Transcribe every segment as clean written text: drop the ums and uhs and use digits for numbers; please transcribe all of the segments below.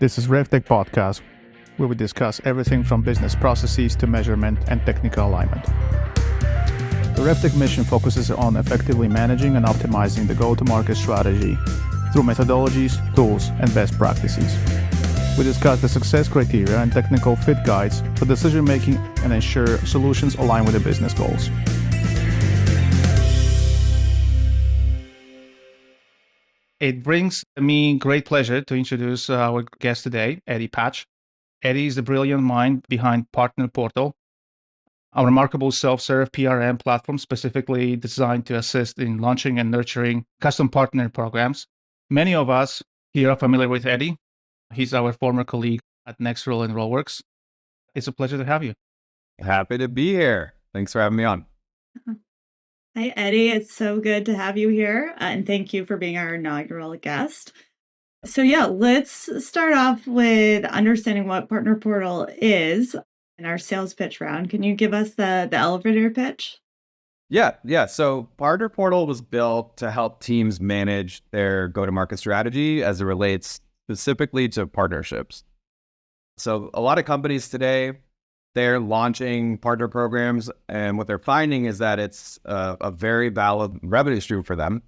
This is RevTech Podcast, where we discuss everything from business processes to measurement and technical alignment. The RevTech mission focuses on effectively managing and optimizing the go-to-market strategy through methodologies, tools, and best practices. We discuss the success criteria and technical fit guides for decision-making and ensure solutions align with the business goals. It brings me great pleasure to introduce our guest today, Eddie Patch. Eddie is the brilliant mind behind Partner Portal, a remarkable self-serve PRM platform specifically designed to assist in launching and nurturing custom partner programs. Many of us here are familiar with Eddie. He's our former colleague at NextRoll and Rollworks. It's a pleasure to have you. Happy to be here. Thanks for having me on. Hi, Eddie. It's so good to have you here. And thank you for being our inaugural guest. So let's start off with understanding what Partner Portal is in our sales pitch round. Can you give us the elevator pitch? Yeah. So Partner Portal was built to help teams manage their go-to-market strategy as it relates specifically to partnerships. So a lot of companies today, they're launching partner programs, and what they're finding is that it's a very valid revenue stream for them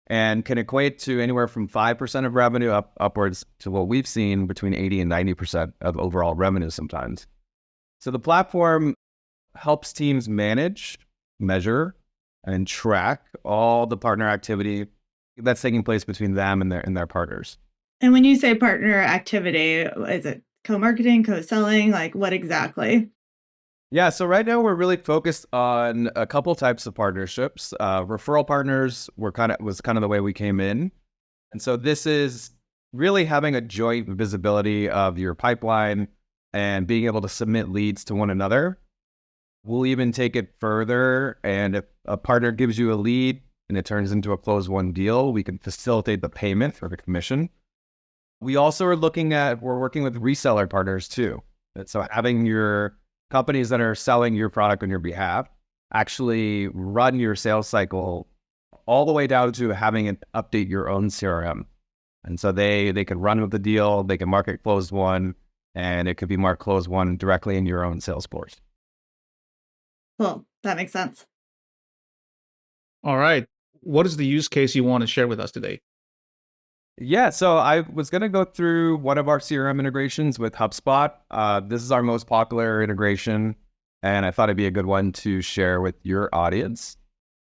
and can equate to anywhere from 5% of revenue upwards to what we've seen between 80 and 90% of overall revenue sometimes. So the platform helps teams manage, measure, and track all the partner activity that's taking place between them and their partners. And when you say partner activity, is it co-marketing, co-selling? Like what exactly? Yeah, so right now we're really focused on a couple types of partnerships. Referral partners was kind of the way we came in. And so this is really having a joint visibility of your pipeline and being able to submit leads to one another. We'll even take it further, and if a partner gives you a lead and it turns into a closed won deal, we can facilitate the payment for the commission. We also are we're working with reseller partners too. And so having your companies that are selling your product on your behalf actually run your sales cycle all the way down to having it update your own CRM. And so they can run with the deal, they can mark it closed won, and it could be marked closed won directly in your own Salesforce. Cool. That makes sense. All right. What is the use case you want to share with us today? Yeah, so I was going to go through one of our CRM integrations with HubSpot. This is our most popular integration, and I thought it'd be a good one to share with your audience.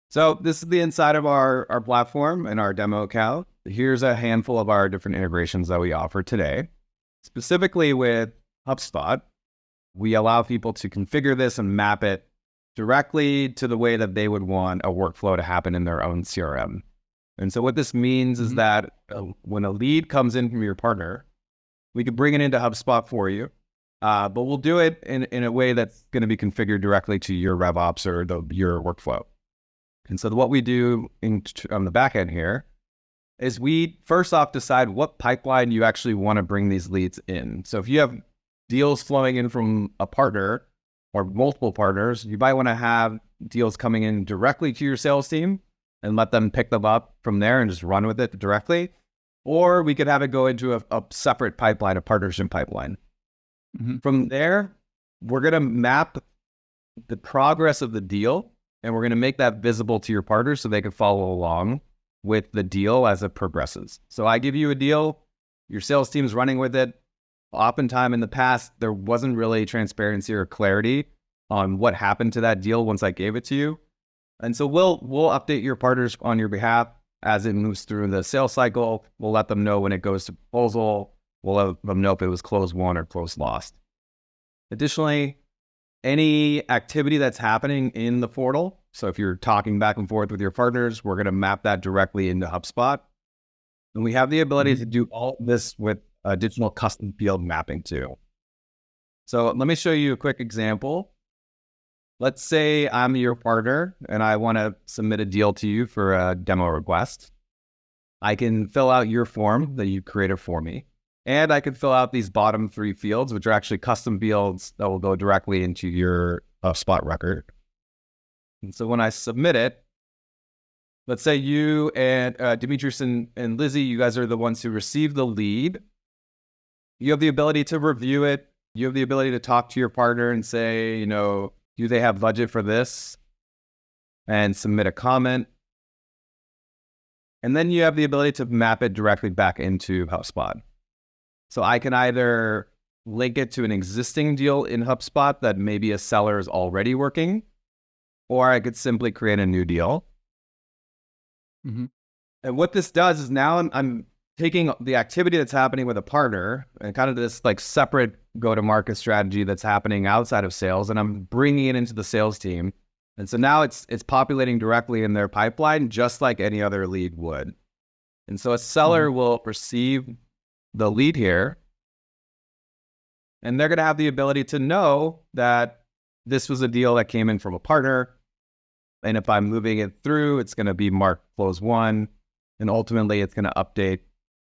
So this is the inside of our platform and our demo account. Here's a handful of our different integrations that we offer today. Specifically with HubSpot, we allow people to configure this and map it directly to the way that they would want a workflow to happen in their own CRM. And so what this means is that when a lead comes in from your partner, we can bring it into HubSpot for you, but we'll do it in a way that's going to be configured directly to your RevOps or your workflow. And so what we do on the back end here is we first off decide what pipeline you actually want to bring these leads in. So if you have deals flowing in from a partner or multiple partners, you might want to have deals coming in directly to your sales team and let them pick them up from there and just run with it directly. Or we could have it go into a separate pipeline, a partnership pipeline. From there, we're going to map the progress of the deal, and we're going to make that visible to your partners so they can follow along with the deal as it progresses. So I give you a deal, your sales team's running with it. Oftentimes in the past, there wasn't really transparency or clarity on what happened to that deal once I gave it to you. And so we'll update your partners on your behalf as it moves through the sales cycle. We'll let them know when it goes to proposal. We'll let them know if it was closed won or closed lost. Additionally, any activity that's happening in the portal, so if you're talking back and forth with your partners, we're going to map that directly into HubSpot. And we have the ability to do all this with additional custom field mapping too. So let me show you a quick example. Let's say I'm your partner and I want to submit a deal to you for a demo request. I can fill out your form that you created for me, and I can fill out these bottom 3 fields, which are actually custom fields that will go directly into your HubSpot record. And so when I submit it, let's say you and Demetrius and Lizzie, you guys are the ones who receive the lead. you have the ability to review it. You have the ability to talk to your partner and say, you know, do they have budget for this? And submit a comment. And then you have the ability to map it directly back into HubSpot. So I can either link it to an existing deal in HubSpot that maybe a seller is already working, or I could simply create a new deal. Mm-hmm. And what this does is now I'm taking the activity that's happening with a partner and kind of this like separate go-to-market strategy that's happening outside of sales, and I'm bringing it into the sales team. And so now it's populating directly in their pipeline, just like any other lead would. And so a seller will receive the lead here, and they're going to have the ability to know that this was a deal that came in from a partner. And if I'm moving it through, it's going to be marked close one. And ultimately, it's going to update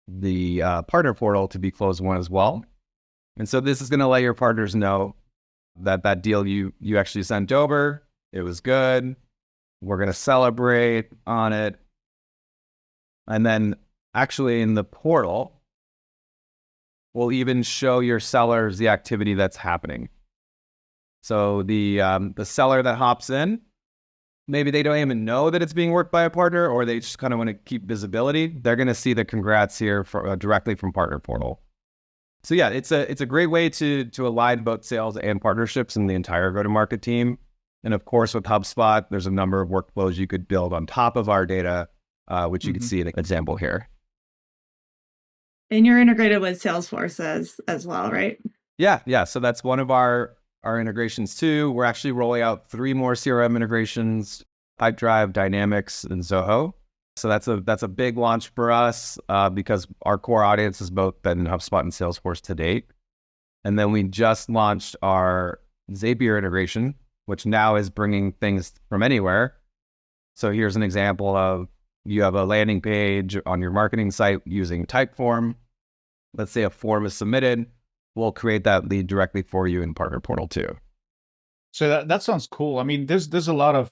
the partner portal to be close one as well. And so this is going to let your partners know that that deal you actually sent over, it was good. We're going to celebrate on it. And then actually in the portal, we'll even show your sellers the activity that's happening. So the seller that hops in, maybe they don't even know that it's being worked by a partner, or they just kind of want to keep visibility. They're going to see the congrats here directly from Partner Portal. So yeah, it's a great way to align both sales and partnerships in the entire go-to-market team. And of course, with HubSpot, there's a number of workflows you could build on top of our data, which you can see an example here. And you're integrated with Salesforce as well, right? Yeah. So that's one of our integrations too. We're actually rolling out 3 more CRM integrations: Pipedrive, Dynamics, and Zoho. So that's a big launch for us because our core audience has both been HubSpot and Salesforce to date. And then we just launched our Zapier integration, which now is bringing things from anywhere. So here's an example of, you have a landing page on your marketing site using Typeform. Let's say a form is submitted. We'll create that lead directly for you in Partner Portal too. So that sounds cool. I mean, there's a lot of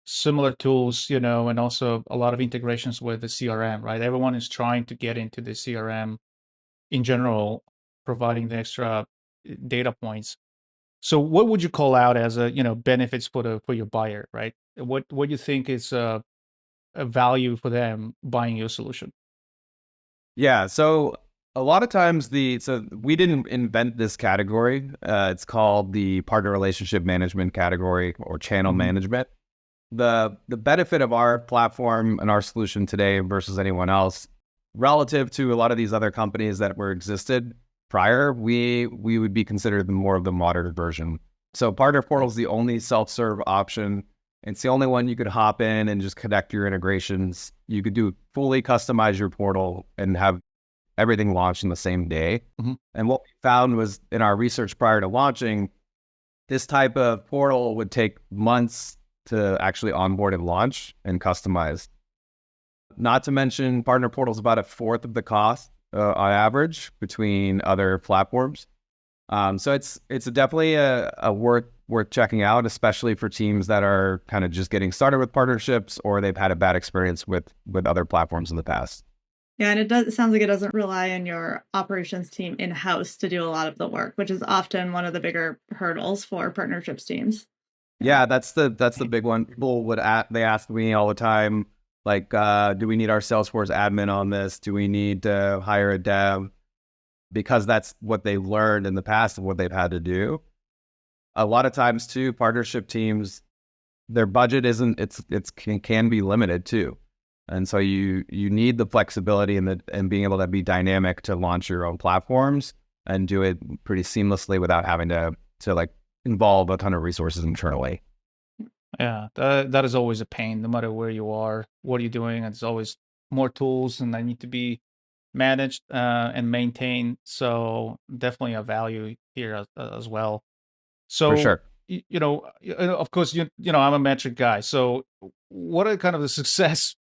similar tools, and also a lot of integrations with the CRM, right? Everyone is trying to get into the CRM in general, providing the extra data points. So what would you call out as benefits for your buyer, right? What do you think is a value for them buying your solution? Yeah, so a lot of times so we didn't invent this category. It's called the partner relationship management category, or channel management. The benefit of our platform and our solution today versus anyone else, relative to a lot of these other companies that were existed prior, we would be considered more of the modern version. So Partner Portal is the only self-serve option. It's the only one you could hop in and just connect your integrations. You could fully customize your portal and have everything launched in the same day. And what we found was, in our research prior to launching, this type of portal would take months to actually onboard and launch and customize. Not to mention, Partner Portal is about 1/4 of the cost on average between other platforms. So it's definitely a worth checking out, especially for teams that are kind of just getting started with partnerships, or they've had a bad experience with other platforms in the past. Yeah, and it sounds like it doesn't rely on your operations team in-house to do a lot of the work, which is often one of the bigger hurdles for partnerships teams. Yeah, that's the big one. People they ask me all the time, like, do we need our Salesforce admin on this? Do we need to hire a dev? Because that's what they learned in the past and what they've had to do. A lot of times too, partnership teams, their budget can be limited too. And so you need the flexibility and being able to be dynamic to launch your own platforms and do it pretty seamlessly without having to like involve a ton of resources internally. Yeah, that is always a pain, no matter where you are, what are you doing. It's always more tools, and they need to be managed and maintained. So definitely a value here as well. For So sure. of course, I'm a metric guy. So what are kind of the success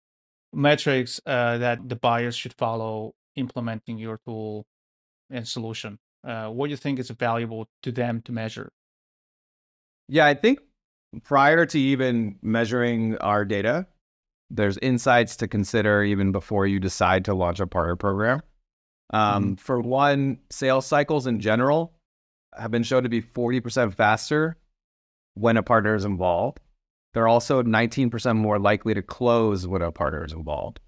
metrics that the buyers should follow implementing your tool and solution? What do you think is valuable to them to measure? Yeah, I think prior to even measuring our data, there's insights to consider even before you decide to launch a partner program. For one, sales cycles in general have been shown to be 40% faster when a partner is involved. They're also 19% more likely to close when a partner is involved.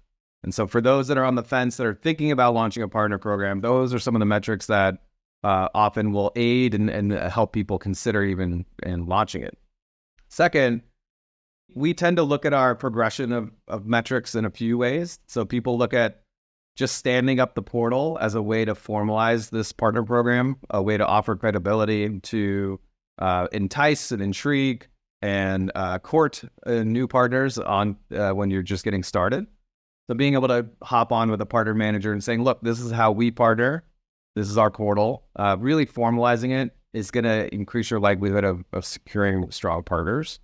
And so for those that are on the fence that are thinking about launching a partner program, those are some of the metrics that often will aid and help people consider even in launching it. Second, we tend to look at our progression of metrics in a few ways. So people look at just standing up the portal as a way to formalize this partner program, a way to offer credibility, to entice and intrigue and court new partners on when you're just getting started. So being able to hop on with a partner manager and saying, look, this is how we partner. This is our portal. Really formalizing it is going to increase your likelihood of securing strong partners.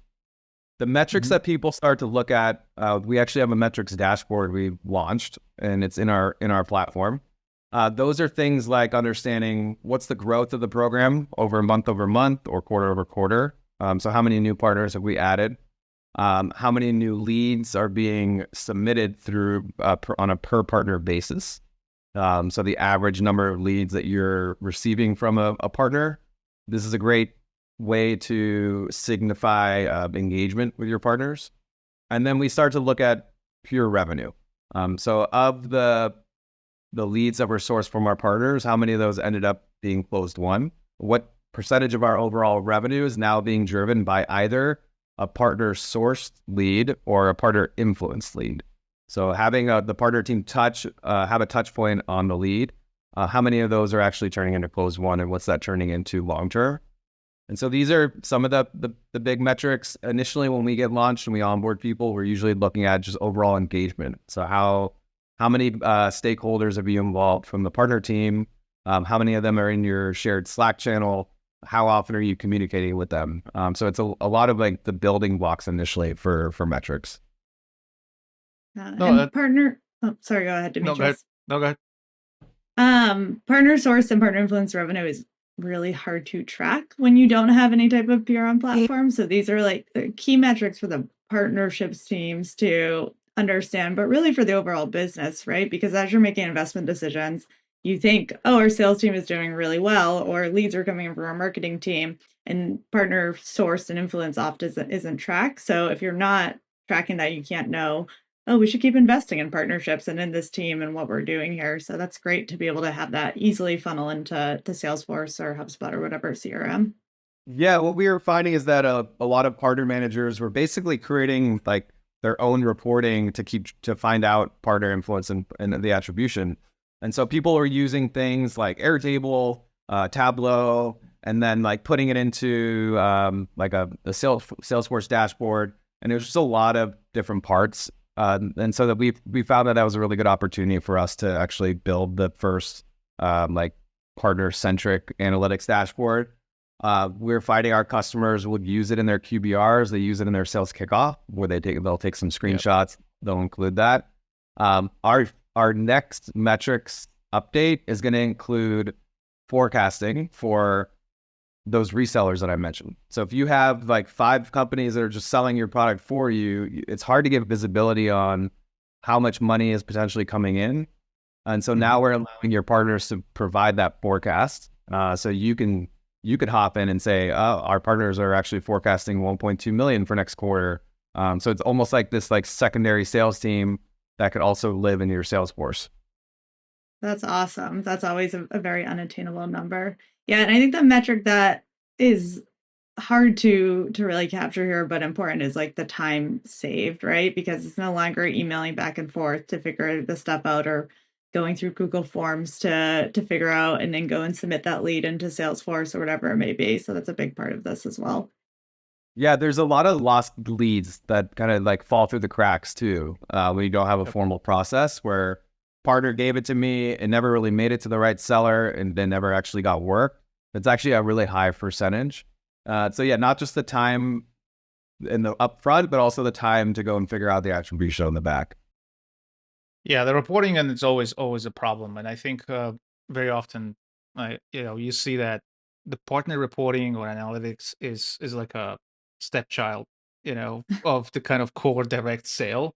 The metrics that people start to look at, we actually have a metrics dashboard we launched, and it's in our platform. Those are things like understanding what's the growth of the program over month or quarter over quarter. So how many new partners have we added? How many new leads are being submitted through on a per partner basis? So the average number of leads that you're receiving from a partner. This is a great way to signify engagement with your partners. And then we start to look at pure revenue. So of the leads that were sourced from our partners, how many of those ended up being closed won? What percentage of our overall revenue is now being driven by either a partner sourced lead or a partner influenced lead? So having the partner team have a touch point on the lead, how many of those are actually turning into closed won, and what's that turning into long term? And so these are some of the big metrics. Initially, when we get launched and we onboard people, we're usually looking at just overall engagement. So how many stakeholders have you involved from the partner team? How many of them are in your shared Slack channel? How often are you communicating with them? So it's a lot of like the building blocks initially for metrics. Partner. Oh, sorry. Go ahead, Demetrius. No, go ahead. Partner source and partner influence revenue is really hard to track when you don't have any type of PRM platform. So these are like the key metrics for the partnerships teams to understand, but really for the overall business, right? Because as you're making investment decisions, you think, oh, our sales team is doing really well, or leads are coming in from our marketing team, and partner source and influence oft isn't tracked. So if you're not tracking that, you can't know, oh, we should keep investing in partnerships and in this team and what we're doing here. So that's great to be able to have that easily funnel into Salesforce or HubSpot or whatever CRM. Yeah, what we were finding is that a lot of partner managers were basically creating like their own reporting to find out partner influence and the attribution. And so people are using things like Airtable, Tableau, and then like putting it into like a Salesforce dashboard. And there's just a lot of different parts. And so that we found that was a really good opportunity for us to actually build the first like partner-centric analytics dashboard. We're finding our customers would use it in their QBRs. They use it in their sales kickoff where they'll take some screenshots. Yep. They'll include that. Our next metrics update is going to include forecasting for those resellers that I mentioned. So if you have like 5 companies that are just selling your product for you, it's hard to get visibility on how much money is potentially coming in. And so now we're allowing your partners to provide that forecast. So you could hop in and say, oh, our partners are actually forecasting 1.2 million for next quarter. So it's almost like this like secondary sales team that could also live in your sales force. That's awesome. That's always a very unattainable number. Yeah, and I think the metric that is hard to really capture here, but important, is like the time saved, right? Because it's no longer emailing back and forth to figure the stuff out, or going through Google Forms to figure out and then go and submit that lead into Salesforce or whatever it may be. So that's a big part of this as well. Yeah, there's a lot of lost leads that kind of like fall through the cracks too, when you don't have a formal process where partner gave it to me, it never really made it to the right seller, and then never actually got work. It's actually a really high percentage. So yeah, not just the time in the upfront, but also the time to go and figure out the attribution on the back. Yeah, the reporting, and it's always a problem. And I think very often, you see that the partner reporting or analytics is like a stepchild, of the kind of core direct sale,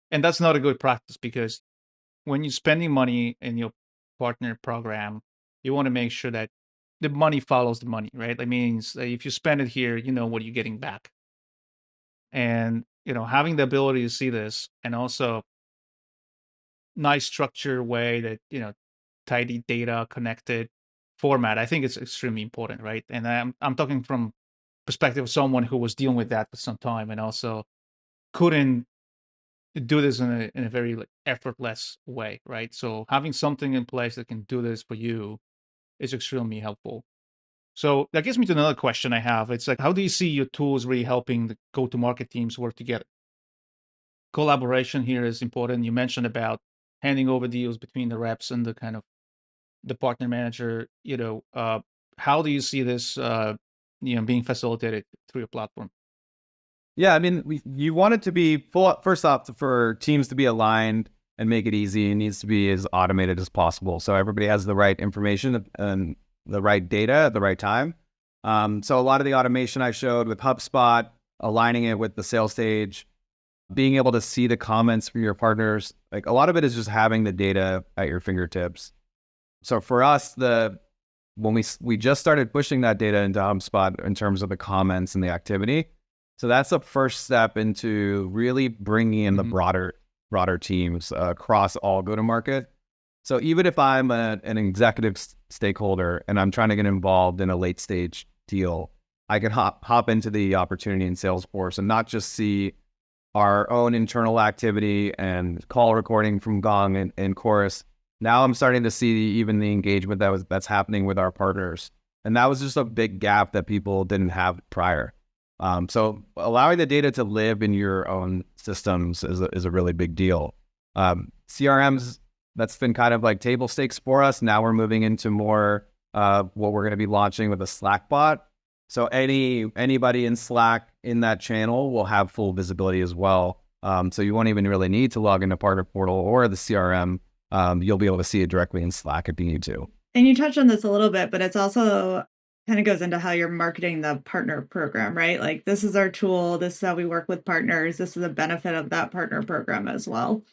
and that's not a good practice, because when you're spending money and you're partner program, you want to make sure that the money follows the money, right? That means that if you spend it here, you know what you're getting back. And, having the ability to see this and also nice structured way that, tidy data, connected format, I think it's extremely important, right? And I'm talking from perspective of someone who was dealing with that for some time and also couldn't do this in a very like effortless way, right? So having something in place that can do this for you is extremely helpful. So that gets me to another question I have. It's like, how do you see your tools really helping the go-to-market teams work together? Collaboration here is important. You mentioned about handing over deals between the reps and the kind of the partner manager. How do you see this, being facilitated through your platform? Yeah, I mean, you want it to be full. First off, for teams to be aligned and make it easy, it needs to be as automated as possible, so everybody has the right information and the right data at the right time. So a lot of the automation I showed with HubSpot, aligning it with the sales stage, being able to see the comments from your partners, like a lot of it is just having the data at your fingertips. So for us, when we just started pushing that data into HubSpot in terms of the comments and the activity. So that's the first step into really bringing in the broader teams across all go-to-market. So even if I'm an executive stakeholder and I'm trying to get involved in a late stage deal, I can hop into the opportunity in Salesforce and not just see our own internal activity and call recording from Gong and Chorus. Now I'm starting to see even the engagement that's happening with our partners. And that was just a big gap that people didn't have prior. So allowing the data to live in your own systems is a really big deal. CRMs, that's been kind of like table stakes for us. Now we're moving into more what we're going to be launching with a Slack bot. So anybody in Slack in that channel will have full visibility as well. So you won't even really need to log into Partner Portal or the CRM. You'll be able to see it directly in Slack if you need to. And you touched on this a little bit, but it's also kind of goes into how you're marketing the partner program, right? Like, this is our tool. This is how we work with partners. This is a benefit of that partner program as well.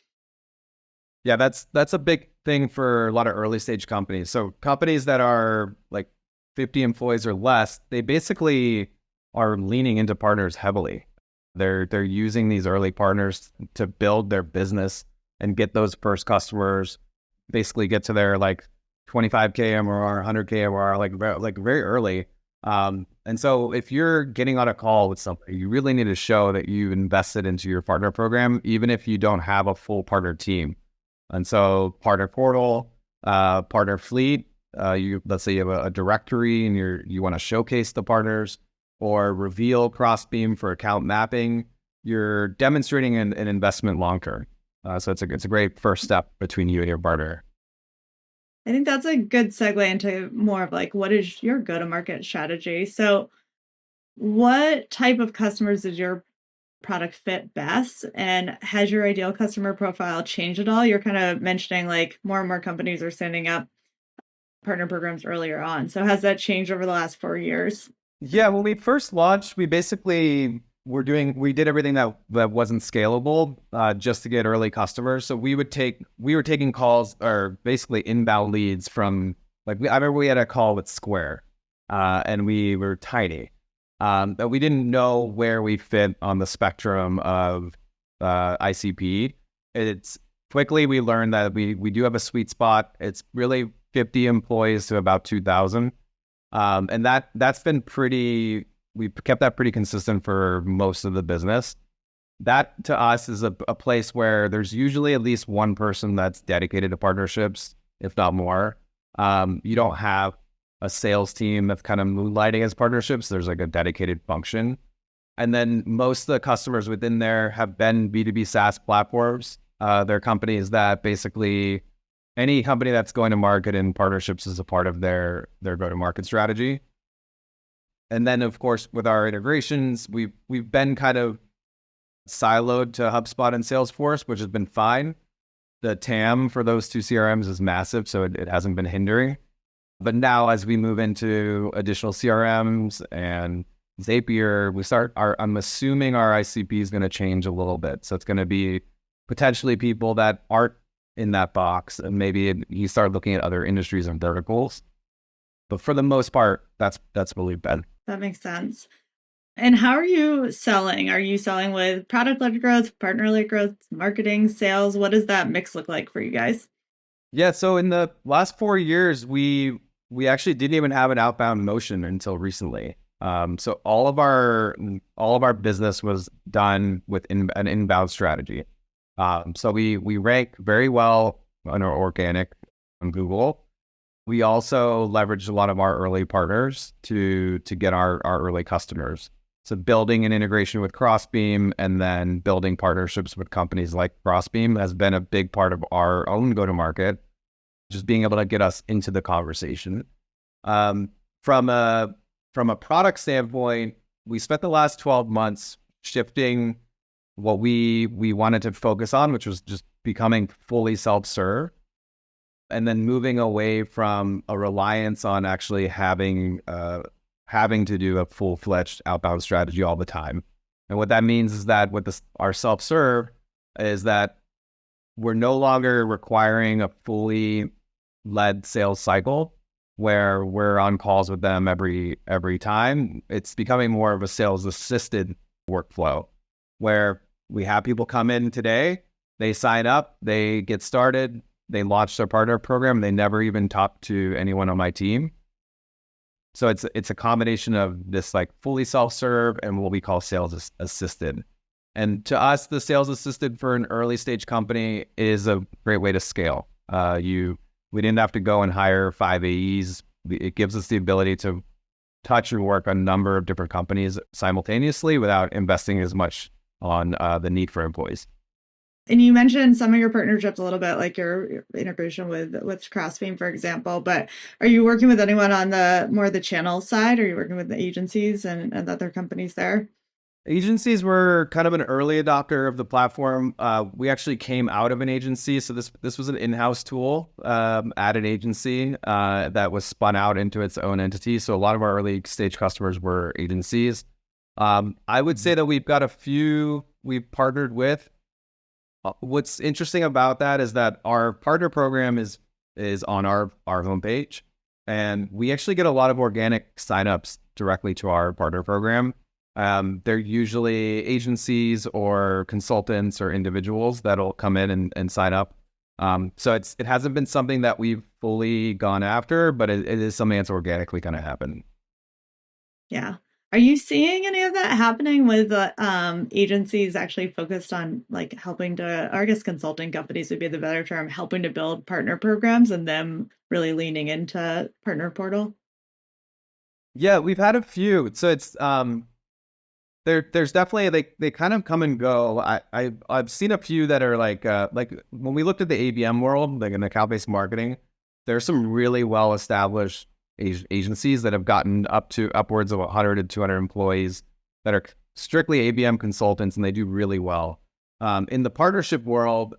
Yeah, that's a big thing for a lot of early stage companies. So companies that are like 50 employees or less, they basically are leaning into partners heavily. They're using these early partners to build their business and get those first customers, basically get to their like 25K MRR, 100K MRR, like very early. And so if you're getting on a call with somebody, you really need to show that you invested into your partner program, even if you don't have a full partner team. And so Partner Portal, Partner Fleet, let's say you have a directory and you want to showcase the partners, or Reveal Crossbeam for account mapping, you're demonstrating an investment long-term. So it's a great first step between you and your partner. I think that's a good segue into more of like, what is your go-to-market strategy? So what type of customers does your product fit best? And has your ideal customer profile changed at all? You're kind of mentioning like more and more companies are setting up partner programs earlier on. So has that changed over the last 4 years? Yeah, when we first launched, we basically we did everything that wasn't scalable just to get early customers. So we were taking calls or basically inbound leads from I remember we had a call with Square and we were tiny, but we didn't know where we fit on the spectrum of ICP. It's quickly we learned that we do have a sweet spot. It's really 50 employees to about 2,000. And that's been we've kept that pretty consistent for most of the business. That to us is a place where there's usually at least one person that's dedicated to partnerships, if not more. You don't have a sales team that's kind of moonlighting as partnerships. There's like a dedicated function. And then most of the customers within there have been B2B SaaS platforms. They're companies that basically any company that's going to market in partnerships is a part of their go-to-market strategy. And then, of course, with our integrations, we've been kind of siloed to HubSpot and Salesforce, which has been fine. The TAM for those two CRMs is massive, so it hasn't been hindering. But now, as we move into additional CRMs and Zapier, I'm assuming our ICP is going to change a little bit. So it's going to be potentially people that aren't in that box, and maybe you start looking at other industries and verticals. But for the most part, that's really been. That makes sense. And how are you selling? Are you selling with product-led growth, partner-led growth, marketing, sales? What does that mix look like for you guys? Yeah, so in the last 4 years, we actually didn't even have an outbound motion until recently. So all of our business was done with an inbound strategy. So we rank very well on our organic on Google. We also leveraged a lot of our early partners to get our early customers. So building an integration with Crossbeam and then building partnerships with companies like Crossbeam has been a big part of our own go-to-market, just being able to get us into the conversation. From a product standpoint, we spent the last 12 months shifting what we wanted to focus on, which was just becoming fully self-serve, and then moving away from a reliance on actually having to do a full-fledged outbound strategy all the time. And what that means is that with our self-serve is that we're no longer requiring a fully led sales cycle where we're on calls with them every time. It's becoming more of a sales assisted workflow where we have people come in today, they sign up, they get started, they launch their partner program, they never even talk to anyone on my team. So it's a combination of this like fully self-serve and what we call sales assisted. And to us, the sales assisted for an early stage company is a great way to scale. We didn't have to go and hire 5 AEs. It gives us the ability to touch and work on a number of different companies simultaneously without investing as much on the need for employees. And you mentioned some of your partnerships a little bit, like your integration with Crossbeam, for example. But are you working with anyone on the channel side? Are you working with the agencies and other companies there? Agencies were kind of an early adopter of the platform. We actually came out of an agency, so this was an in-house tool at an agency that was spun out into its own entity. So a lot of our early stage customers were agencies. I would say that we've got a few we've partnered with. What's interesting about that is that our partner program is on our homepage, and we actually get a lot of organic signups directly to our partner program. They're usually agencies or consultants or individuals that'll come in and sign up. So it hasn't been something that we've fully gone after, but it is something that's organically going to happen. Yeah. Are you seeing any of that happening with agencies actually focused on like helping to, or I guess consulting companies would be the better term, helping to build partner programs and them really leaning into Partner Portal? Yeah, we've had a few. So it's there's definitely they kind of come and go. I've seen a few that are like when we looked at the ABM world, like in account-based marketing, there's some really well established agencies that have gotten up to upwards of 100 to 200 employees that are strictly ABM consultants, and they do really well. In the partnership world,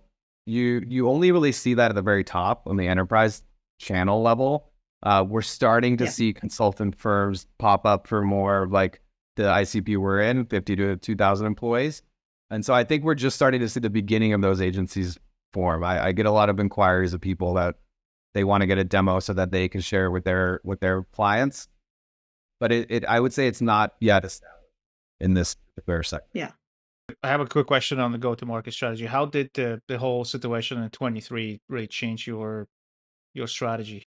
you only really see that at the very top on the enterprise channel level. We're starting to see consultant firms pop up for more like the ICP we're in, 50 to 2,000 employees. And so I think we're just starting to see the beginning of those agencies form. I get a lot of inquiries of people that they want to get a demo so that they can share with their clients. But I would say it's not yet established in this particular sector. Yeah. I have a quick question on the go-to-market strategy. How did the whole situation in 23 really change your strategy?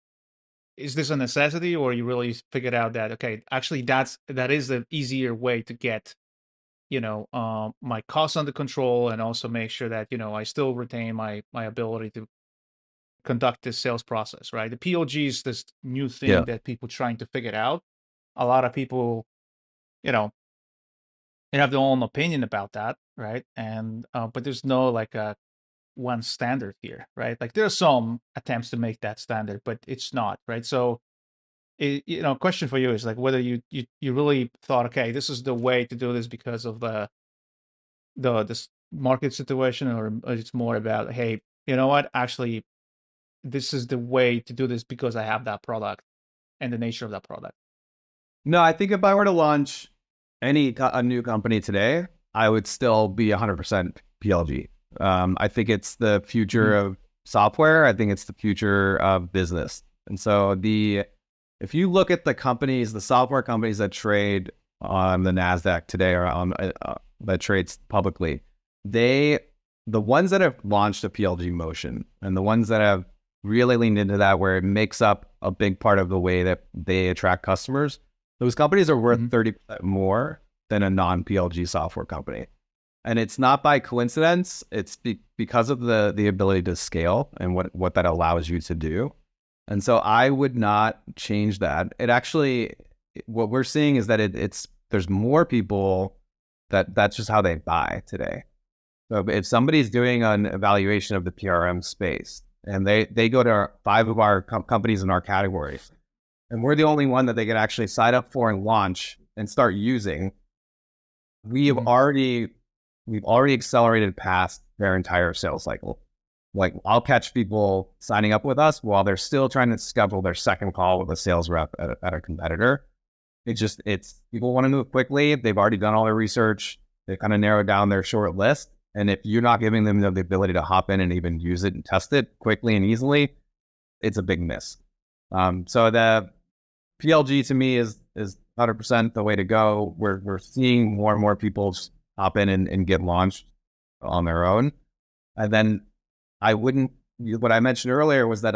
Is this a necessity, or you really figured out that, okay, actually that is an easier way to get, my costs under control and also make sure that, I still retain my ability to conduct this sales process, right? The PLG is this new thing that people trying to figure out. A lot of people, they have their own opinion about that, right? And but there's no like a one standard here, right? Like there are some attempts to make that standard, but it's not, right? So, question for you is like whether you really thought, okay, this is the way to do this because of this market situation, or it's more about, hey, you know what, actually this is the way to do this because I have that product and the nature of that product. No, I think if I were to launch a new company today, I would still be 100% PLG. I think it's the future software. I think it's the future of business. And so if you look at the companies, the software companies that trade on the NASDAQ today or on that trades publicly, the ones that have launched a PLG motion and the ones that have really leaned into that, where it makes up a big part of the way that they attract customers, those companies are worth 30% more than a non-PLG software company. And it's not by coincidence. It's because of the ability to scale and what that allows you to do. And so I would not change that. It actually, what we're seeing is that there's more people that's just how they buy today. So if somebody's doing an evaluation of the PRM space and they go to 5 of our companies in our categories, and we're the only one that they can actually sign up for and launch and start using, we've already accelerated past their entire sales cycle. Like, I'll catch people signing up with us while they're still trying to schedule their second call with a sales rep at a competitor. It's people want to move quickly. They've already done all their research. They kind of narrowed down their short list. And if you're not giving them the ability to hop in and even use it and test it quickly and easily, it's a big miss. So the PLG to me is 100% the way to go. We're seeing more and more people hop in and get launched on their own. And then what I mentioned earlier was that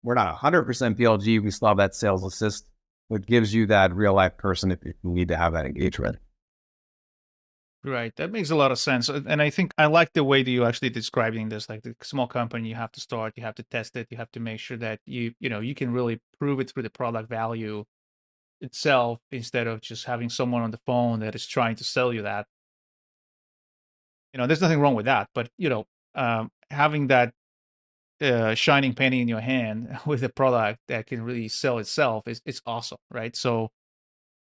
we're not 100% PLG. We still have that sales assist, which gives you that real life person if you need to have that engagement. Right. That makes a lot of sense. And I think I like the way that you're actually describing this, like the small company, you have to start, you have to test it, you have to make sure that you can really prove it through the product value itself instead of just having someone on the phone that is trying to sell you that. There's nothing wrong with that, but having that shining penny in your hand with a product that can really sell itself is awesome, right? So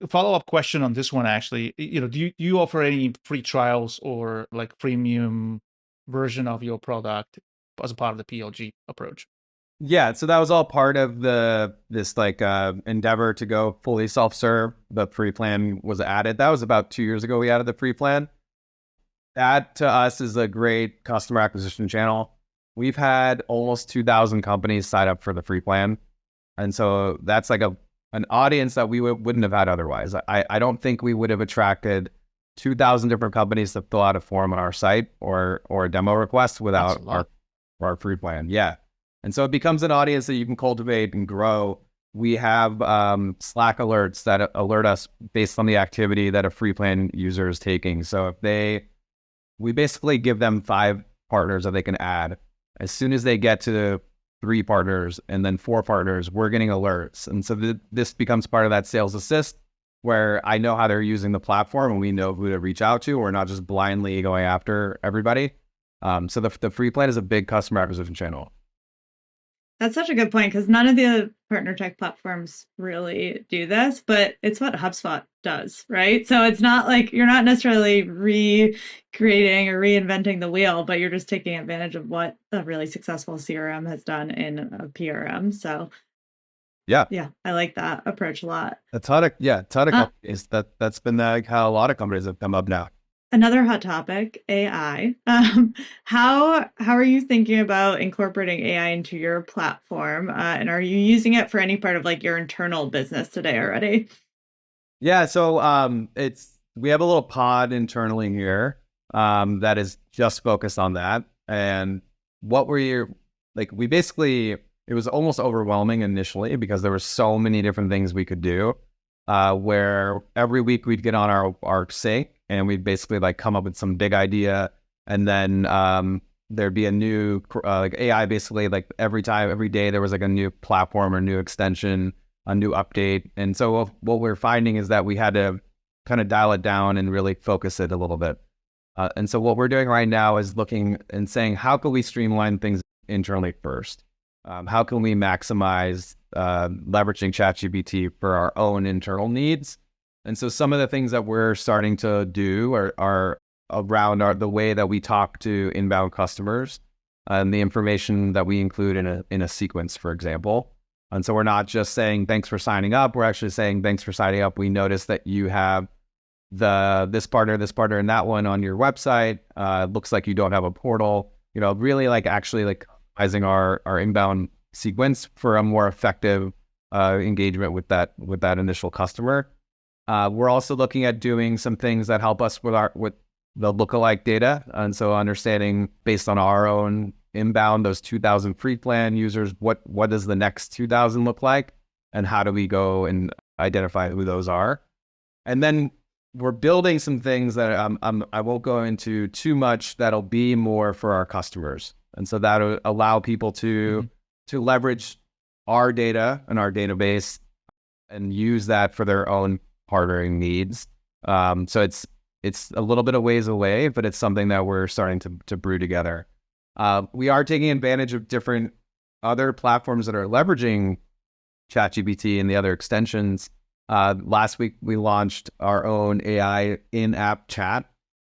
follow-up question on this one, actually, do you offer any free trials or like freemium version of your product as a part of the PLG approach? Yeah, so that was all part of this endeavor to go fully self-serve. The free plan was added. That was about 2 years ago we added the free plan. That to us is a great customer acquisition channel. We've had almost 2,000 companies sign up for the free plan. And so that's like an audience that we wouldn't have had otherwise. I don't think we would have attracted 2,000 different companies to fill out a form on our site or a demo request without our free plan. Yeah. And so it becomes an audience that you can cultivate and grow. We have Slack alerts that alert us based on the activity that a free plan user is taking. So we basically give them 5 partners that they can add. As soon as they get to 3 partners and then 4 partners, we're getting alerts. And so this becomes part of that sales assist where I know how they're using the platform and we know who to reach out to. We're not just blindly going after everybody. So the free plan is a big customer acquisition channel. That's such a good point, because none of the partner tech platforms really do this, but it's what HubSpot does, right? So it's not like you're not necessarily recreating or reinventing the wheel, but you're just taking advantage of what a really successful CRM has done in a PRM. So yeah, I like that approach a lot. A ton of companies that's been how a lot of companies have come up now. Another hot topic, AI. How are you thinking about incorporating AI into your platform? And are you using it for any part of like your internal business today already? Yeah, so we have a little pod internally here that is just focused on that. And it was almost overwhelming initially because there were so many different things we could do. Where every week we'd get on our sync and we'd basically like come up with some big idea, and then there'd be a new like AI basically like every day there was like a new platform or new extension, a new update. And so what we're finding is that we had to kind of dial it down and really focus it a little bit. And so what we're doing right now is looking and saying, how can we streamline things internally first? How can we maximize leveraging ChatGPT for our own internal needs? And so some of the things that we're starting to do are around the way that we talk to inbound customers and the information that we include in a sequence, for example. And so we're not just saying, thanks for signing up. We're actually saying, thanks for signing up. We noticed that you have this partner, and that one on your website. Looks like you don't have a portal. Really like actually like optimizing our inbound sequence for a more effective engagement with that initial customer. We're also looking at doing some things that help us with the lookalike data, and so understanding based on our own inbound, those 2,000 free plan users, what does the next 2,000 look like, and how do we go and identify who those are, and then we're building some things that I won't go into too much. That'll be more for our customers, and so that'll allow people to leverage our data and our database and use that for their own partnering needs. So it's a little bit of ways away, but it's something that we're starting to brew together. We are taking advantage of different other platforms that are leveraging ChatGPT and the other extensions. Last week, we launched our own AI in-app chat.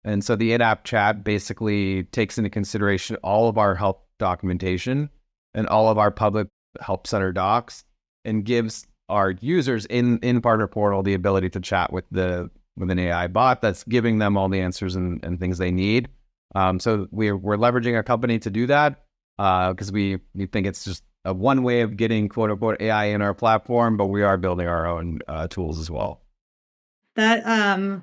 And so the in-app chat basically takes into consideration all of our help documentation and all of our public help center docs and gives our users in Partner Portal the ability to chat with an AI bot that's giving them all the answers and things they need. So we're leveraging a company to do that because we think it's just one way of getting quote unquote AI in our platform, but we are building our own tools as well. That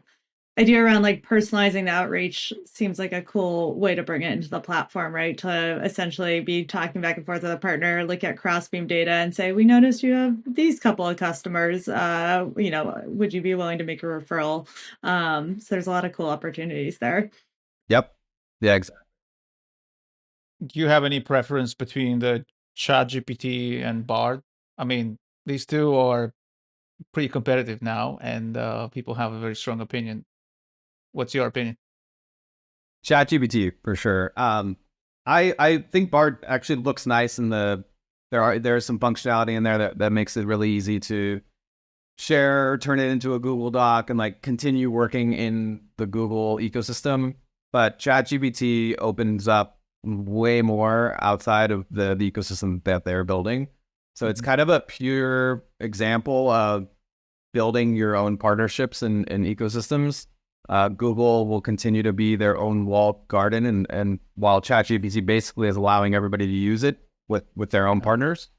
idea around like personalizing the outreach seems like a cool way to bring it into the platform, right? To essentially be talking back and forth with a partner, look at cross-beam data and say, we noticed you have these couple of customers, would you be willing to make a referral? So there's a lot of cool opportunities there. Yep. Yeah, exactly. Do you have any preference between the ChatGPT and Bard? I mean, these two are pretty competitive now, and people have a very strong opinion. What's your opinion? ChatGPT for sure. I think Bard actually looks nice, and there's some functionality in there that makes it really easy to share, turn it into a Google Doc, and like continue working in the Google ecosystem. But ChatGPT opens up way more outside of the ecosystem that they're building. So it's kind of a pure example of building your own partnerships and ecosystems. Google will continue to be their own walled garden, and while ChatGPT basically is allowing everybody to use it with their own partners.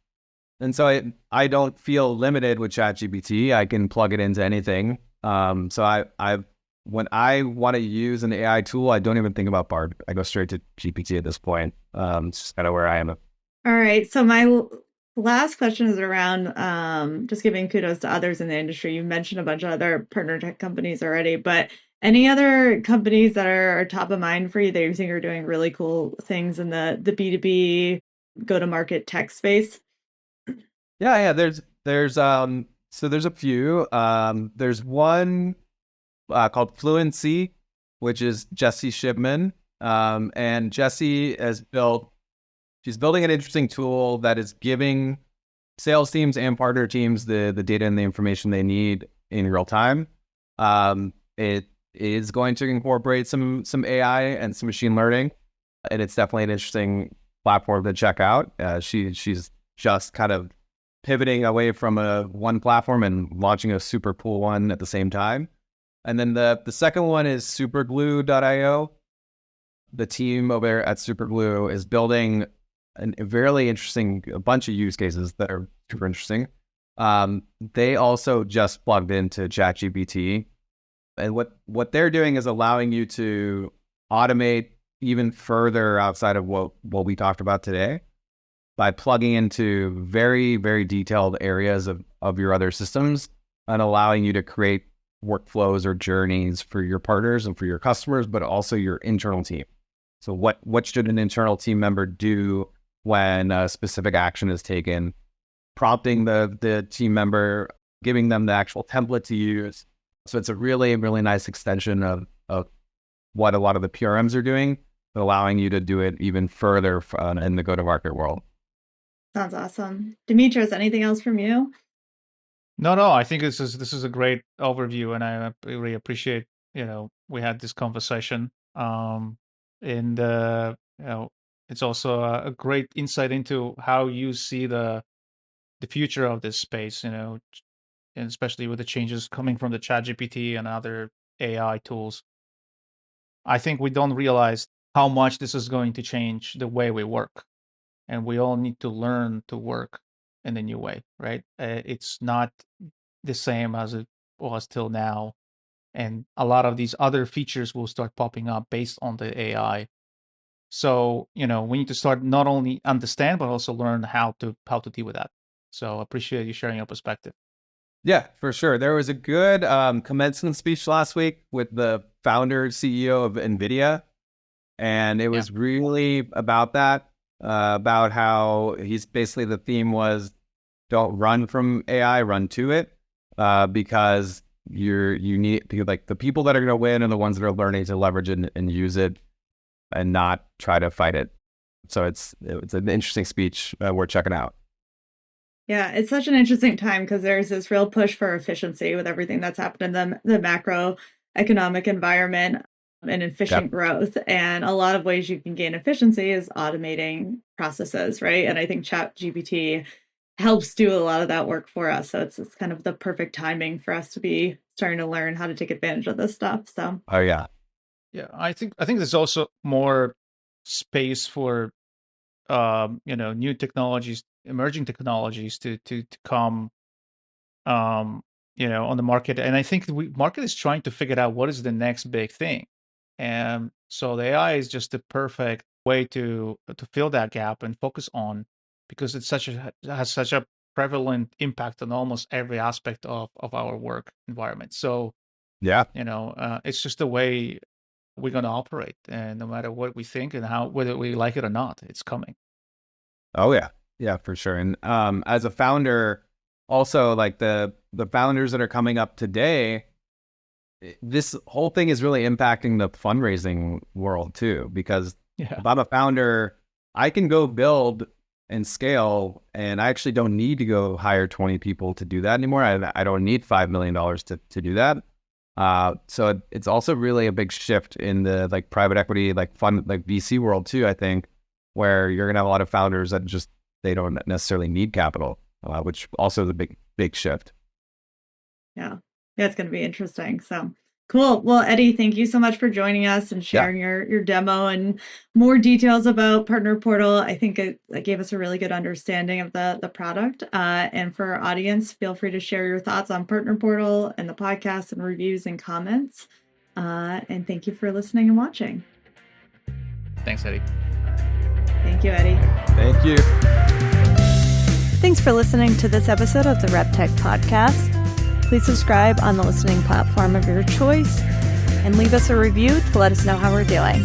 And so I don't feel limited with ChatGPT. I can plug it into anything. So when I want to use an AI tool, I don't even think about Bard. I go straight to GPT at this point. It's just kind of where I am. All right. So my last question is around just giving kudos to others in the industry. You mentioned a bunch of other partner tech companies already, but any other companies that are top of mind for you that you think are doing really cool things in the B2B go-to-market tech space? Yeah. There's so there's a few. There's one called Fluency, which is Jesse Shipman. And Jesse she's building an interesting tool that is giving sales teams and partner teams the data and the information they need in real time. It is going to incorporate some AI and some machine learning, and it's definitely an interesting platform to check out. She's just kind of pivoting away from one platform and launching a super cool one at the same time. And then the second one is superglue.io. The team over there at Superglue is building a really interesting bunch of use cases that are super interesting. They also just plugged into ChatGPT, and what they're doing is allowing you to automate even further outside of what we talked about today by plugging into very, very detailed areas of your other systems and allowing you to create workflows or journeys for your partners and for your customers, but also your internal team. So what should an internal team member do when a specific action is taken, prompting the team member, giving them the actual template to use. So it's a really, really nice extension of what a lot of the PRMs are doing, but allowing you to do it even further in the go-to-market world. Sounds awesome. Demetrius, anything else from you? No. I think this is a great overview, and I really appreciate we had this conversation. And it's also a great insight into how you see the future of this space. And especially with the changes coming from the ChatGPT and other AI tools. I think we don't realize how much this is going to change the way we work. and we all need to learn to work in a new way, right? It's not the same as it was till now, and a lot of these other features will start popping up based on the AI. So, we need to start not only understand but also learn how to deal with that. So, appreciate you sharing your perspective. Yeah, for sure. There was a good commencement speech last week with the founder, CEO of NVIDIA, and it was really about that, about how he's basically, the theme was, don't run from AI, run to it, because you need to, like, the people that are going to win are the ones that are learning to leverage it and use it and not try to fight it. So it's an interesting speech worth checking out. Yeah, it's such an interesting time because there's this real push for efficiency with everything that's happened in the macroeconomic environment and efficient growth. And a lot of ways you can gain efficiency is automating processes, right? And I think ChatGPT helps do a lot of that work for us. So it's kind of the perfect timing for us to be starting to learn how to take advantage of this stuff. So Oh yeah. Yeah, I think there's also more space for new technologies, emerging technologies to come on the market. And I think the market is trying to figure out what is the next big thing. And so the AI is just the perfect way to fill that gap and focus on, because it's has such a prevalent impact on almost every aspect of our work environment. So Yeah. it's just the way we're going to operate, and no matter what we think and whether we like it or not, it's coming. Oh yeah. Yeah, for sure. And as a founder, also, like, the founders that are coming up today, this whole thing is really impacting the fundraising world too, because if I'm a founder, I can go build and scale, and I actually don't need to go hire 20 people to do that anymore. I don't need $5 million to do that. So it's also really a big shift in the, like, private equity, like, fund, like, VC world too, I think, where you're gonna have a lot of founders that just, they don't necessarily need capital, which also is a big shift. yeah, it's going to be interesting. So cool. Well, Eddie, thank you so much for joining us and sharing your demo and more details about Partner Portal. I think it gave us a really good understanding of the product. And for our audience, feel free to share your thoughts on Partner Portal and the podcast and reviews and comments. And thank you for listening and watching. Thanks, Eddie. Thank you, Eddie. Thank you. Thanks for listening to this episode of the RepTech Podcast. Please subscribe on the listening platform of your choice and leave us a review to let us know how we're doing.